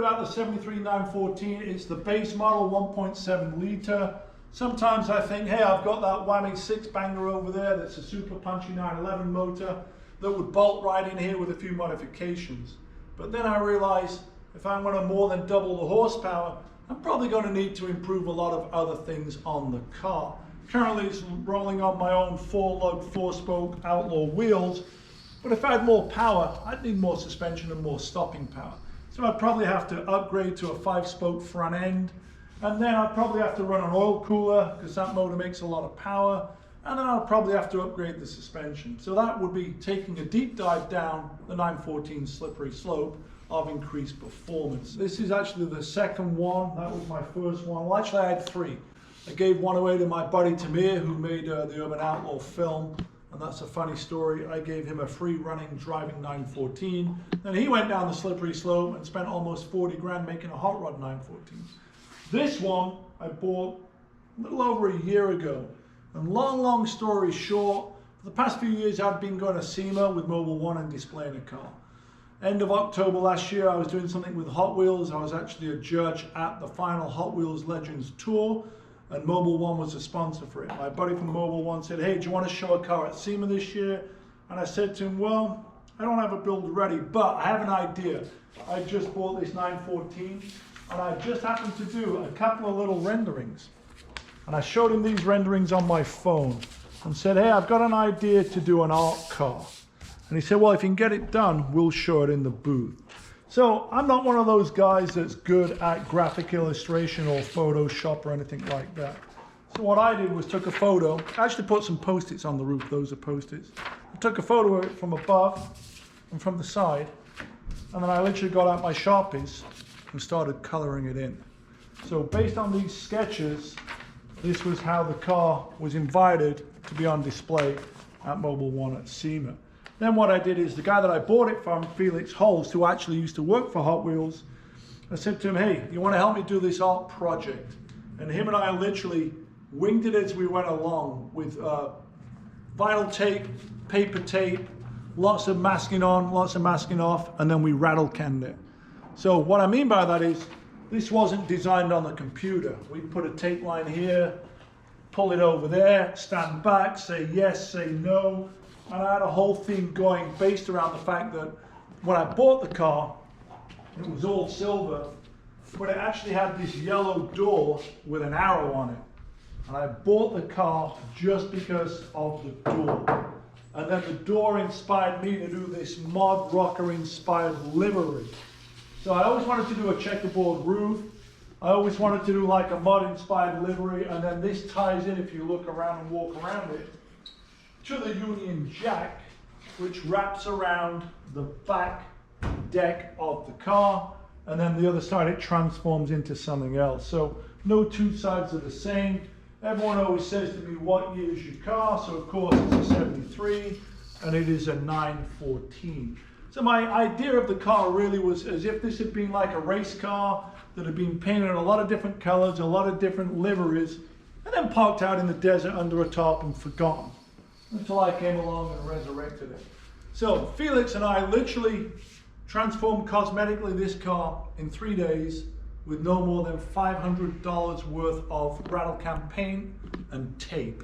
about the 73 914. It's the base model 1.7 litre. Sometimes I think, hey, I've got that whammy 6-banger over there that's a super punchy 911 motor that would bolt right in here with a few modifications. But then I realize if I'm going to more than double the horsepower, I'm probably going to need to improve a lot of other things on the car. Currently it's rolling on my own 4-lug 4-spoke outlaw wheels, but if I had more power, I'd need more suspension and more stopping power. So I'd probably have to upgrade to a 5-spoke front end, and then I'd probably have to run an oil cooler because that motor makes a lot of power, and then I'll probably have to upgrade the suspension. So that would be taking a deep dive down the 914 slippery slope of increased performance. This is actually the second one. That was my first one. Well, actually I had 3. I gave one away to my buddy Tamir, who made the Urban Outlaw film, and that's a funny story. I gave him a free running driving 914. Then he went down the slippery slope and spent almost 40 grand making a hot rod 914. This one I bought a little over a year ago. And long story short, for the past few years I've been going to SEMA with Mobil 1 and displaying a car. End of October last year I was doing something with Hot Wheels. I was actually a judge at the final Hot Wheels Legends Tour, and Mobil 1 was a sponsor for it. My buddy from Mobil 1 said, hey, do you want to show a car at SEMA this year? And I said to him, well, I don't have a build ready, but I have an idea. I just bought this 914 and I just happened to do a couple of little renderings. And I showed him these renderings on my phone and said, hey, I've got an idea to do an art car. And he said, well, if you can get it done, we'll show it in the booth. So I'm not one of those guys that's good at graphic illustration or Photoshop or anything like that. So what I did was took a photo. I actually put some Post-its on the roof. Those are Post-its. I took a photo of it from above and from the side. And then I literally got out my Sharpies and started coloring it in. So based on these sketches, this was how the car was invited to be on display at Mobil 1 at SEMA. Then what I did is the guy that I bought it from, Felix Holst, who actually used to work for Hot Wheels, I said to him, hey, you want to help me do this art project? And him and I literally winged it as we went along with vinyl tape, paper tape, lots of masking on, lots of masking off, and then we rattle canned it. So what I mean by that is, this wasn't designed on the computer. We put a tape line here, pull it over there, stand back, say yes, say no. And I had a whole thing going based around the fact that when I bought the car, it was all silver, but it actually had this yellow door with an arrow on it. And I bought the car just because of the door. And then the door inspired me to do this mod rocker inspired livery. So I always wanted to do a checkerboard roof. I always wanted to do like a mod inspired livery, and then this ties in, if you look around and walk around it, to the Union Jack, which wraps around the back deck of the car, and then the other side it transforms into something else. So no two sides are the same. Everyone always says to me, what year is your car? So of course it's a 73 and it is a 914. So my idea of the car really was as if this had been like a race car that had been painted in a lot of different colors, a lot of different liveries, and then parked out in the desert under a tarp and forgotten until I came along and resurrected it. So Felix and I literally transformed cosmetically this car in 3 days with no more than $500 worth of rattle can paint and tape.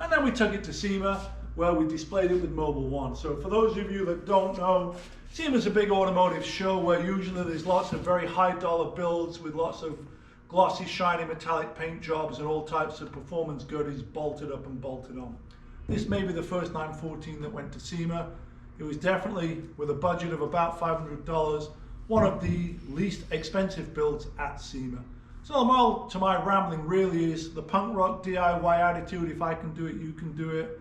And then we took it to SEMA, where we displayed it with Mobil 1. So for those of you that don't know, SEMA is a big automotive show where usually there's lots of very high dollar builds with lots of glossy, shiny metallic paint jobs and all types of performance goodies bolted up and bolted on. This may be the first 914 that went to SEMA. It was definitely, with a budget of about $500, one of the least expensive builds at SEMA. So the moral to my rambling really is the punk rock DIY attitude. If I can do it, you can do it.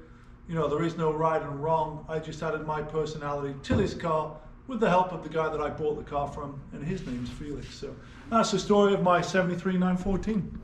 You know, there is no right and wrong. I just added my personality to this car with the help of the guy that I bought the car from, and his name's Felix. So that's the story of my 73 914.